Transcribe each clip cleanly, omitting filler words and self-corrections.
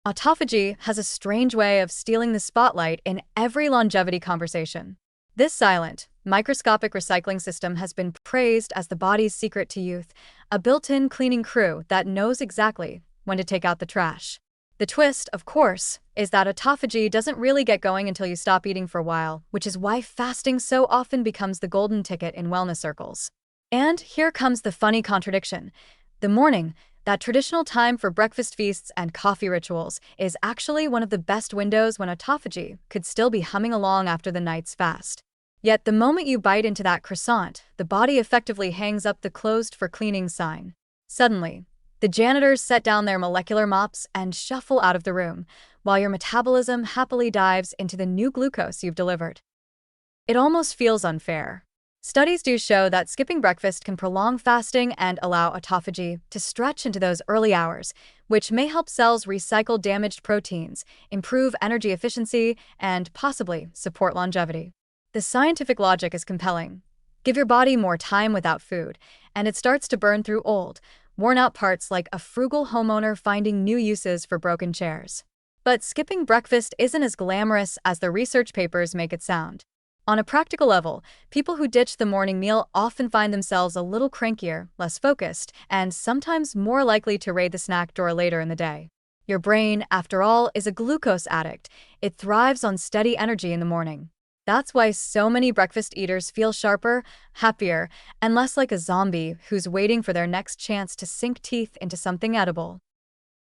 Autophagy has a strange way of stealing the spotlight in every longevity conversation. This silent, microscopic recycling system has been praised as the body's secret to youth, a built-in cleaning crew that knows exactly when to take out the trash. The twist, of course, is that autophagy doesn't really get going until you stop eating for a while, which is why fasting so often becomes the golden ticket in wellness circles. And here comes the funny contradiction. The morning, that traditional time for breakfast feasts and coffee rituals, is actually one of the best windows when autophagy could still be humming along after the night's fast. Yet the moment you bite into that croissant, the body effectively hangs up the closed for cleaning sign. Suddenly, the janitors set down their molecular mops and shuffle out of the room, while your metabolism happily dives into the new glucose you've delivered. It almost feels unfair. Studies do show that skipping breakfast can prolong fasting and allow autophagy to stretch into those early hours, which may help cells recycle damaged proteins, improve energy efficiency, and possibly support longevity. The scientific logic is compelling. Give your body more time without food, and it starts to burn through old, worn-out parts like a frugal homeowner finding new uses for broken chairs. But skipping breakfast isn't as glamorous as the research papers make it sound. On a practical level, people who ditch the morning meal often find themselves a little crankier, less focused, and sometimes more likely to raid the snack drawer later in the day. Your brain, after all, is a glucose addict. It thrives on steady energy in the morning. That's why so many breakfast eaters feel sharper, happier, and less like a zombie who's waiting for their next chance to sink teeth into something edible.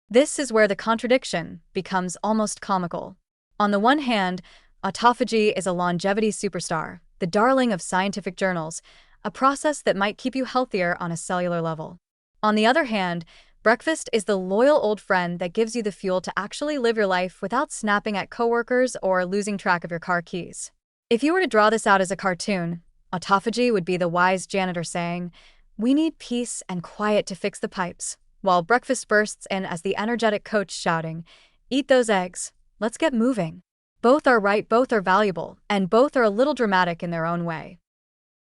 This is where the contradiction becomes almost comical. On the one hand, autophagy is a longevity superstar, the darling of scientific journals, a process that might keep you healthier on a cellular level. On the other hand, breakfast is the loyal old friend that gives you the fuel to actually live your life without snapping at coworkers or losing track of your car keys. If you were to draw this out as a cartoon, autophagy would be the wise janitor saying, "We need peace and quiet to fix the pipes," while breakfast bursts in as the energetic coach shouting, "Eat those eggs, let's get moving." Both are right, both are valuable, and both are a little dramatic in their own way.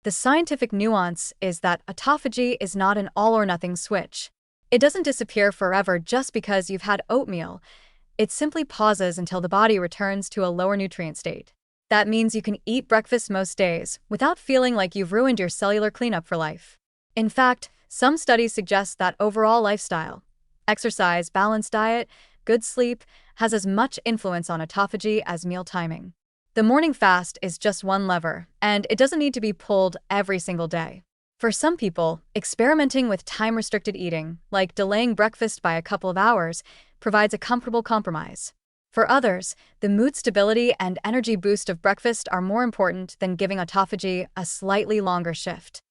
The scientific nuance is that autophagy is not an all-or-nothing switch. It doesn't disappear forever just because you've had oatmeal. It simply pauses until the body returns to a lower nutrient state. That means you can eat breakfast most days without feeling like you've ruined your cellular cleanup for life. In fact, some studies suggest that overall lifestyle, exercise, balanced diet, good sleep, has as much influence on autophagy as meal timing. The morning fast is just one lever, and it doesn't need to be pulled every single day. For some people, experimenting with time-restricted eating, like delaying breakfast by a couple of hours, provides a comfortable compromise. For others, the mood stability and energy boost of breakfast are more important than giving autophagy a slightly longer shift.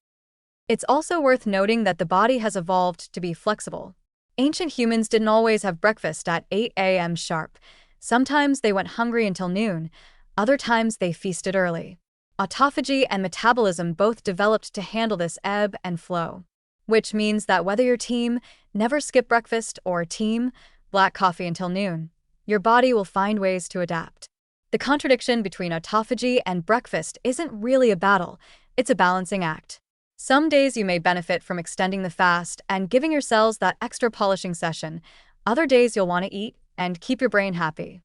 It's also worth noting that the body has evolved to be flexible. Ancient humans didn't always have breakfast at 8 a.m. sharp. Sometimes they went hungry until noon, other times they feasted early. Autophagy and metabolism both developed to handle this ebb and flow, which means that whether you're team never skip breakfast or team black coffee until noon, your body will find ways to adapt. The contradiction between autophagy and breakfast isn't really a battle, it's a balancing act. Some days you may benefit from extending the fast and giving your cells that extra polishing session. Other days you'll want to eat and keep your brain happy.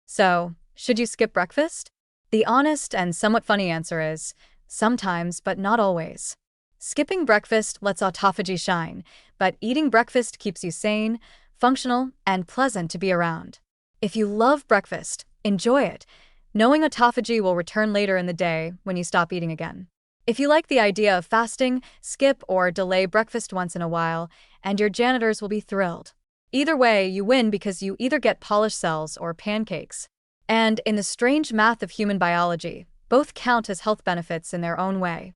So, should you skip breakfast? The honest and somewhat funny answer is, sometimes, but not always. Skipping breakfast lets autophagy shine, but eating breakfast keeps you sane, functional, and pleasant to be around. If you love breakfast, enjoy it, knowing autophagy will return later in the day when you stop eating again. If you like the idea of fasting, skip or delay breakfast once in a while, and your janitors will be thrilled. Either way, you win because you either get polished cells or pancakes. And in the strange math of human biology, both count as health benefits in their own way.